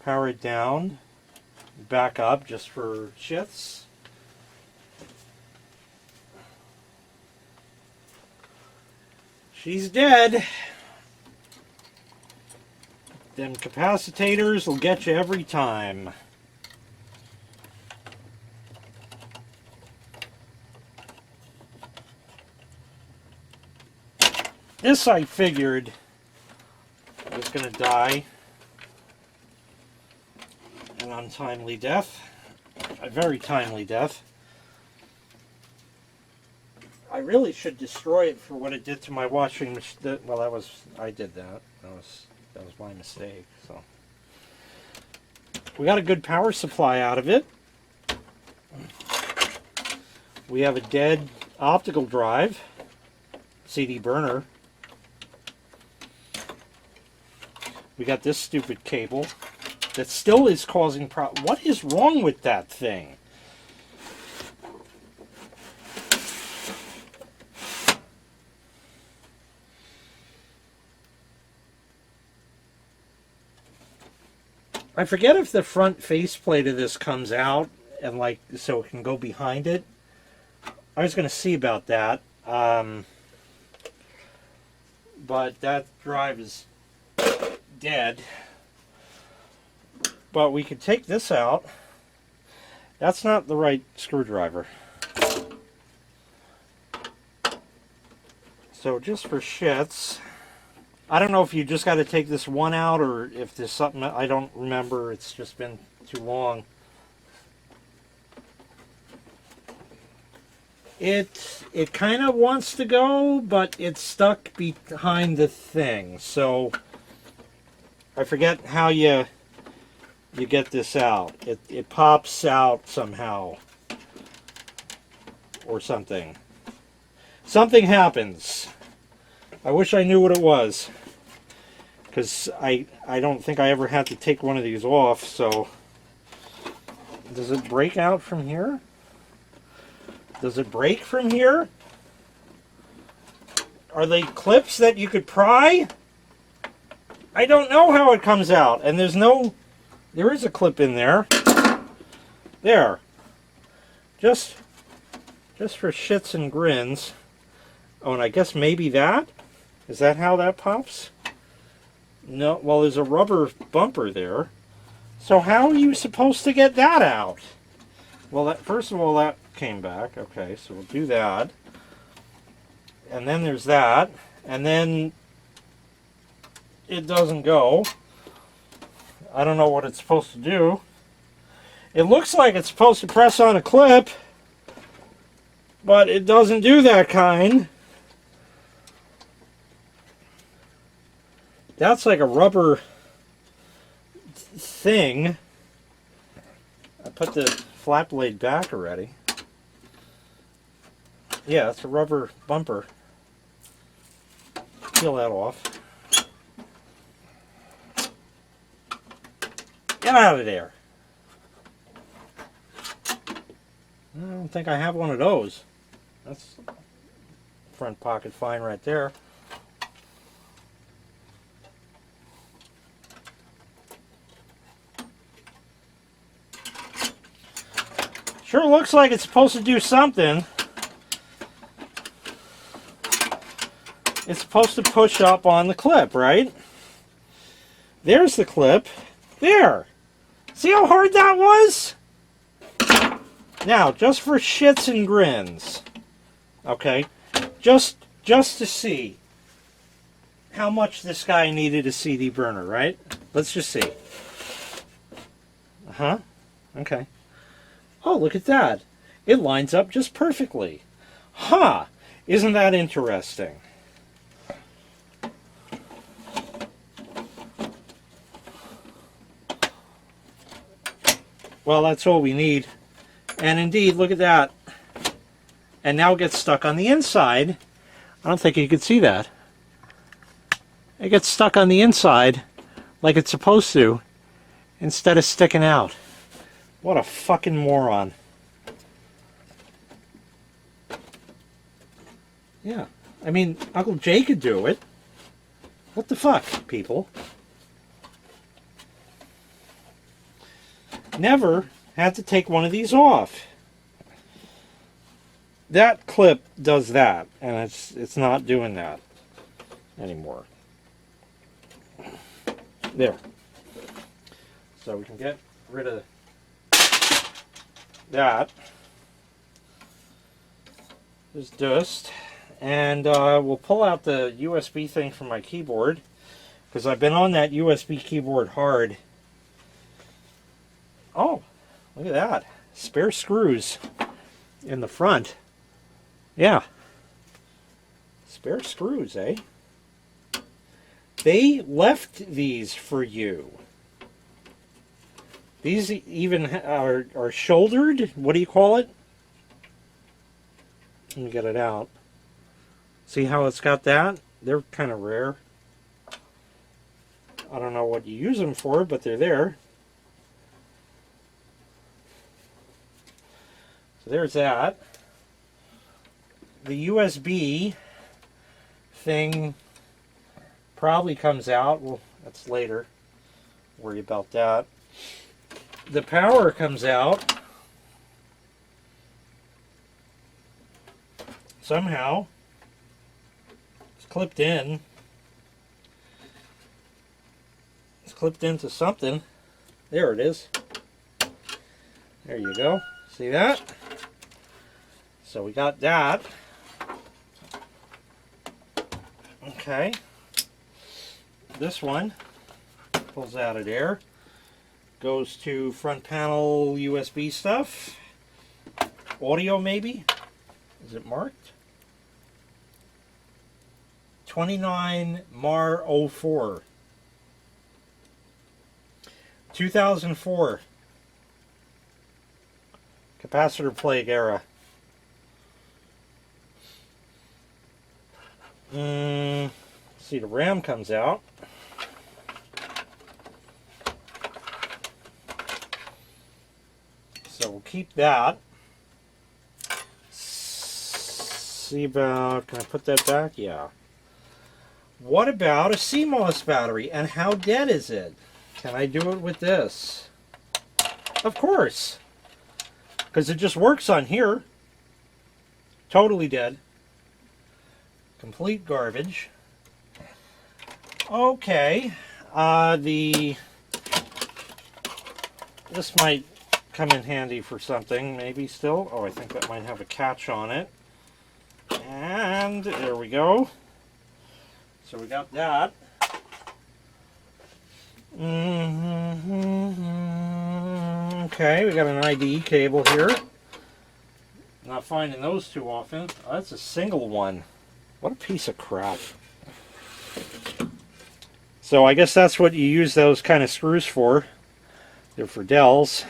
power it down, back up just for shits. She's dead. Them capacitors will get you every time. This I figured was going to die an untimely death, a very timely death. I really should destroy it for what it did to my washing machine. Well, I did that. That was my mistake. So we got a good power supply out of it. We have a dead optical drive, CD burner. We got this stupid cable that still is causing problems. What is wrong with that thing? I forget if the front faceplate of this comes out and so it can go behind it. I was going to see about that. But that drive is dead. But we could take this out. That's not the right screwdriver. So just for shits, I don't know if you just got to take this one out or if there's something, I don't remember. It's just been too long. It kind of wants to go, but it's stuck behind the thing. So I forget how you get this out. It pops out somehow or something. Something happens. I wish I knew what it was, because I don't think I ever had to take one of these off. So does it break out from here? Does it break from here? Are they clips that you could pry? I don't know how it comes out. And there is a clip in there. There. Just for shits and grins. Oh, and I guess maybe that? Is that how that pops? No, well, there's a rubber bumper there. So how are you supposed to get that out? Well, first of all, that came back. Okay, so we'll do that. And then there's that. And then it doesn't go. I don't know what it's supposed to do. It looks like it's supposed to press on a clip, but it doesn't do that kind. That's like a rubber thing. I put the flat blade back already. Yeah, it's a rubber bumper. Peel that off. Get out of there. I don't think I have one of those. That's front pocket fine right there. Sure looks like it's supposed to do something. It's supposed to push up on the clip, right? There's the clip. There. See how hard that was? Now, just for shits and grins, okay, just to see how much this guy needed a CD burner, right? Let's just see. Uh-huh. Okay. Oh, look at that. It lines up just perfectly. Huh. Isn't that interesting? Well, that's all we need. And indeed, look at that. And now it gets stuck on the inside. I don't think you could see that. It gets stuck on the inside like it's supposed to, instead of sticking out. What a fucking moron. Yeah, I mean, Uncle Jay could do it. What the fuck, people? never had to take one of these off. That clip does that, and it's not doing that anymore. There. So we can get rid of that. There's dust. And we'll pull out the USB thing from my keyboard, because I've been on that USB keyboard hard. Oh, look at that. Spare screws in the front. Yeah. Spare screws, eh? They left these for you. These even are shouldered. What do you call it? Let me get it out. See how it's got that? They're kind of rare. I don't know what you use them for, but they're there. So there's that. The USB thing probably comes out. Well, that's later. Worry about that. The power comes out somehow. It's clipped in. It's clipped into something. There it is. There you go. See that? So we got that. Okay. This one pulls out of there. Goes to front panel USB stuff. Audio maybe? Is it marked? 29 MAR 04. 2004. Capacitor plague era. See, the RAM comes out. So we'll keep that. See about, can I put that back? Yeah. What about a CMOS battery, and how dead is it? Can I do it with this? Of course. Because it just works on here. Totally dead. Complete garbage. Okay. This might come in handy for something, maybe still. Oh, I think that might have a catch on it. And there we go. So we got that. Okay, we got an ID cable here. Not finding those too often. Oh, that's a single one. What a piece of crap. So I guess that's what you use those kind of screws for. They're for Dells.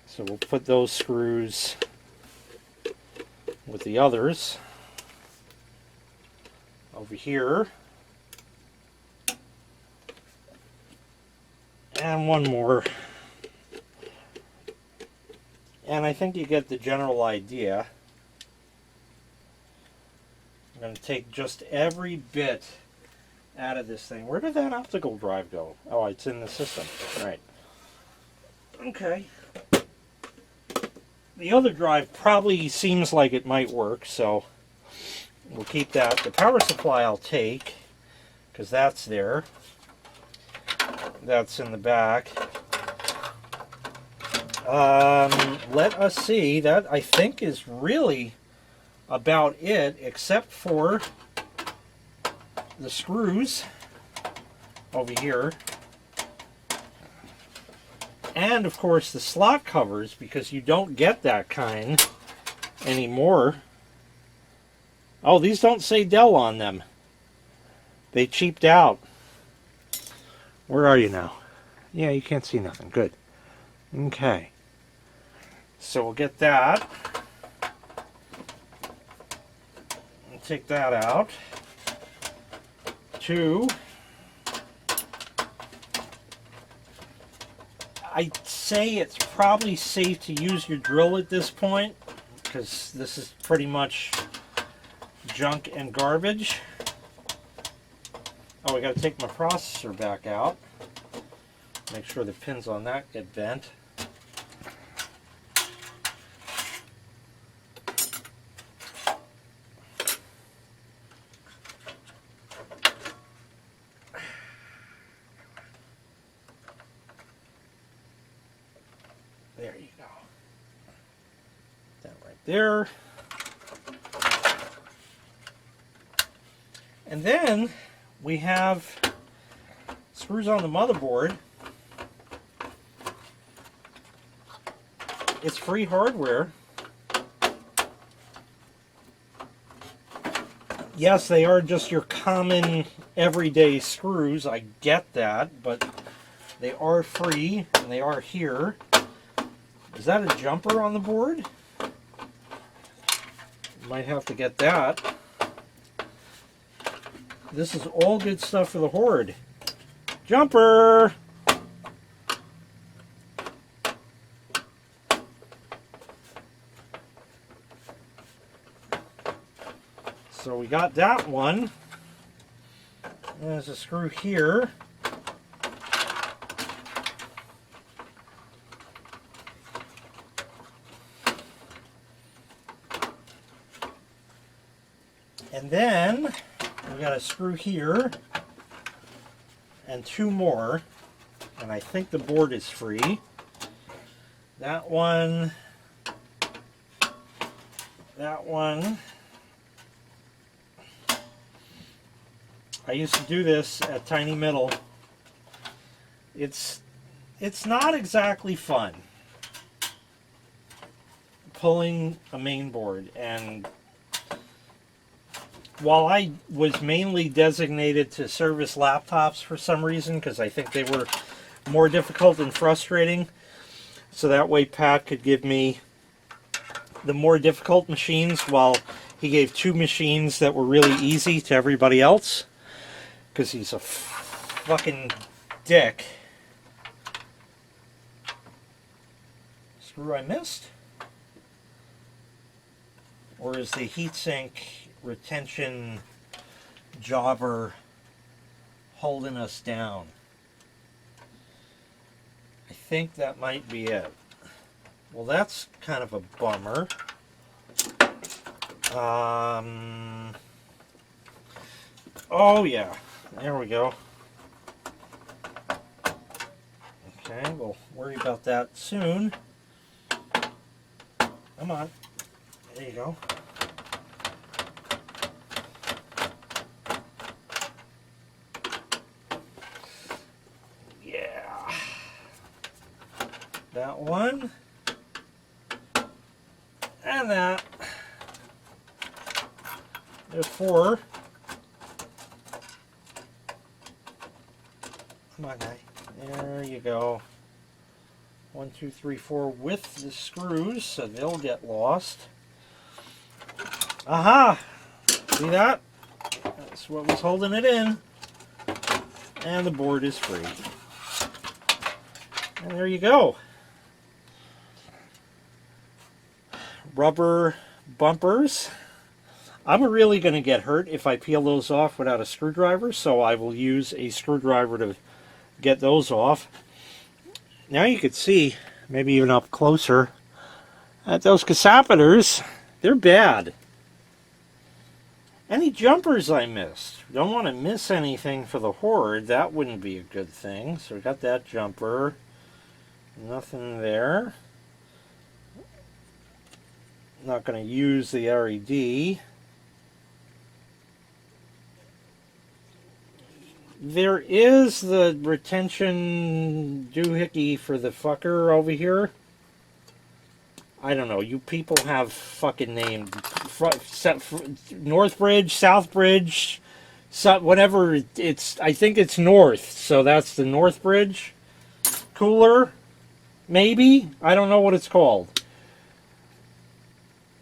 So we'll put those screws with the others over here. And one more. And I think you get the general idea. I'm going to take just every bit out of this thing. Where did that optical drive go? Oh, it's in the system. Right. Okay. The other drive probably seems like it might work, so we'll keep that. The power supply I'll take, because that's there. That's in the back. Let us see. That, I think, is really about it, except for the screws over here. And, of course, the slot covers, because you don't get that kind anymore. Oh, these don't say Dell on them. They cheaped out. Where are you now? Yeah, you can't see nothing. Good. Okay. So we'll get that. We'll take that out. 2. I'd say it's probably safe to use your drill at this point, because this is pretty much junk and garbage. Oh, I got to take my processor back out. Make sure the pins on that get bent. There you go. That right there. And then we have screws on the motherboard. It's free hardware. Yes, they are just your common everyday screws. I get that, but they are free and they are here. Is that a jumper on the board? Might have to get that. This is all good stuff for the Horde. Jumper! So we got that one. There's a screw here. And then we got a screw here and two more, and I think the board is free. That one, that one. I used to do this at Tiny Metal. It's not exactly fun pulling a main board, and while I was mainly designated to service laptops for some reason, because I think they were more difficult and frustrating, so that way Pat could give me the more difficult machines while he gave two machines that were really easy to everybody else, because he's a fucking dick. Screw I missed? Or is the heatsink retention jobber holding us down? I think that might be it. Well, that's kind of a bummer. Oh yeah, there we go. Okay, we'll worry about that soon. Come on, there you go. That one, and that. There's four. Come on, guy. There you go. 1, 2, 3, 4 with the screws, so they'll get lost. Aha! See that? That's what was holding it in. And the board is free. And there you go. Rubber bumpers. I'm really going to get hurt if I peel those off without a screwdriver, so I will use a screwdriver to get those off. Now you can see, maybe even up closer, that those capacitors, they're bad. Any jumpers I missed? Don't want to miss anything for the Horde. That wouldn't be a good thing. So we got that jumper. Nothing there. Not going to use the LED. There is the retention doohickey for the fucker over here. I don't know. You people have fucking named Northbridge, Southbridge, whatever. It's. I think it's North, so that's the Northbridge cooler. Maybe, I don't know what it's called.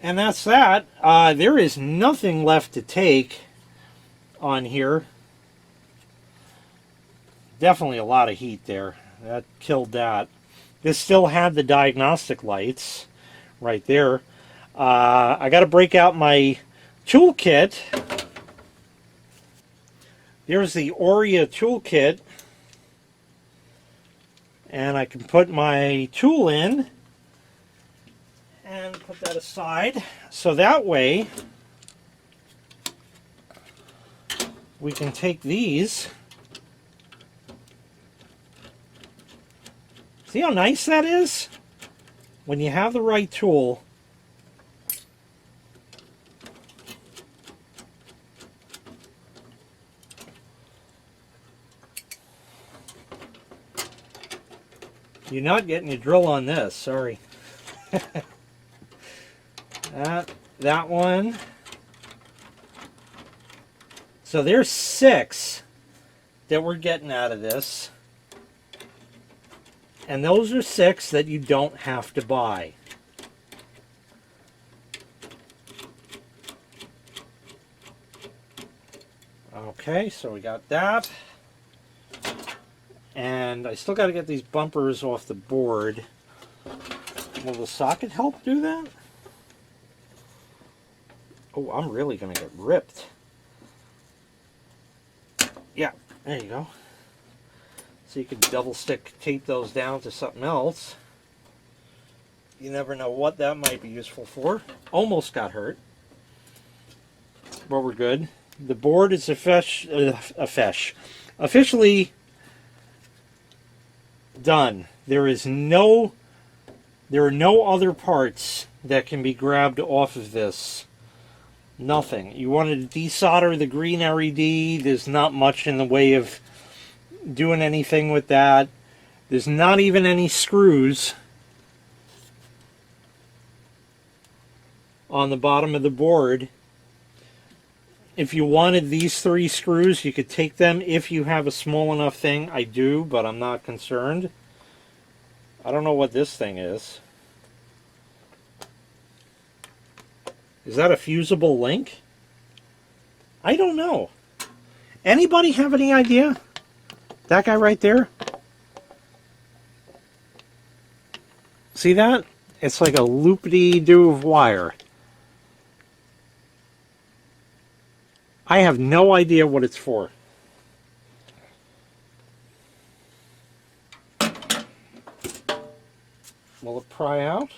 And that's that. There is nothing left to take on here. Definitely a lot of heat there. That killed that. This still had the diagnostic lights right there. I got to break out my toolkit. There's the Aurea toolkit. And I can put my tool in and put that aside. So that way we can take these. See how nice that is? When you have the right tool. You're not getting your drill on this, sorry. that one. So there's 6 that we're getting out of this. And those are 6 that you don't have to buy. Okay, so we got that. And I still got to get these bumpers off the board. Will the socket help do that? Oh, I'm really going to get ripped. Yeah, there you go. So you can double stick tape those down to something else. You never know what that might be useful for. Almost got hurt. But we're good. The board is officially done. There are no other parts that can be grabbed off of this. Nothing. You wanted to desolder the green LED. There's not much in the way of doing anything with that. There's not even any screws on the bottom of the board. If you wanted these 3 screws, you could take them if you have a small enough thing. I do, but I'm not concerned. I don't know what this thing is. Is that a fusible link? I don't know. Anybody have any idea? That guy right there? See that? It's like a loop-de-doo of wire. I have no idea what it's for. Will it pry out?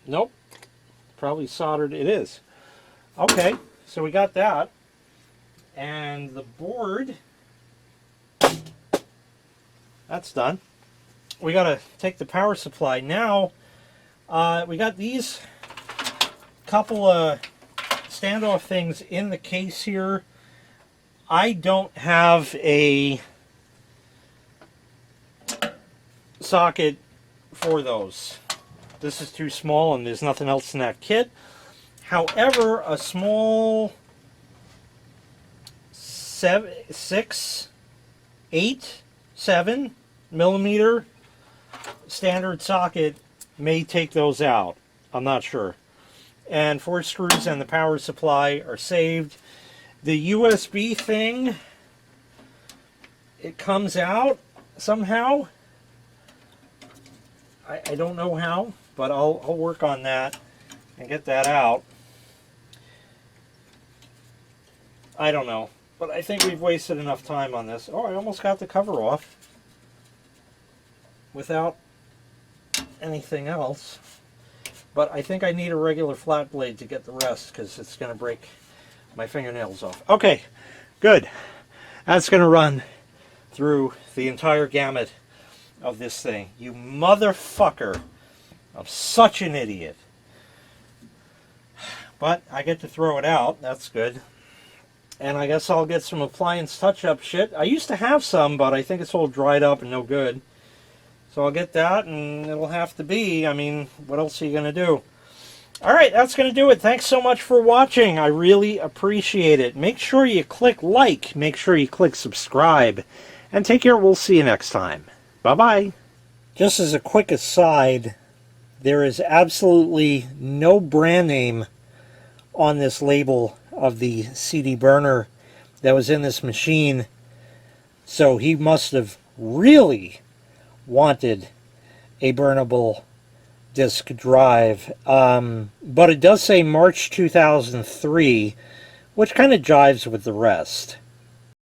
Nope. Probably soldered. It is. Okay, so we got that. And the board, that's done. We got to take the power supply. Now, we got these couple of standoff things in the case here. I don't have a socket for those. This is too small and there's nothing else in that kit. However, a small 7 millimeter standard socket may take those out. I'm not sure. And 4 screws and the power supply are saved. The USB thing, it comes out somehow. I don't know how, but I'll work on that and get that out. I don't know, but I think we've wasted enough time on this. Oh, I almost got the cover off without anything else. But I think I need a regular flat blade to get the rest because it's going to break my fingernails off. Okay, good. That's going to run through the entire gamut of this thing. You motherfucker. I'm such an idiot. But I get to throw it out. That's good. And I guess I'll get some appliance touch-up shit. I used to have some, but I think it's all dried up and no good. So I'll get that, and it'll have to be. I mean, what else are you going to do? Alright, that's going to do it. Thanks so much for watching. I really appreciate it. Make sure you click like. Make sure you click subscribe. And take care. We'll see you next time. Bye-bye. Just as a quick aside, there is absolutely no brand name on this label of the CD burner that was in this machine. So he must have really wanted a burnable disk drive. But it does say March 2003, which kind of jives with the rest.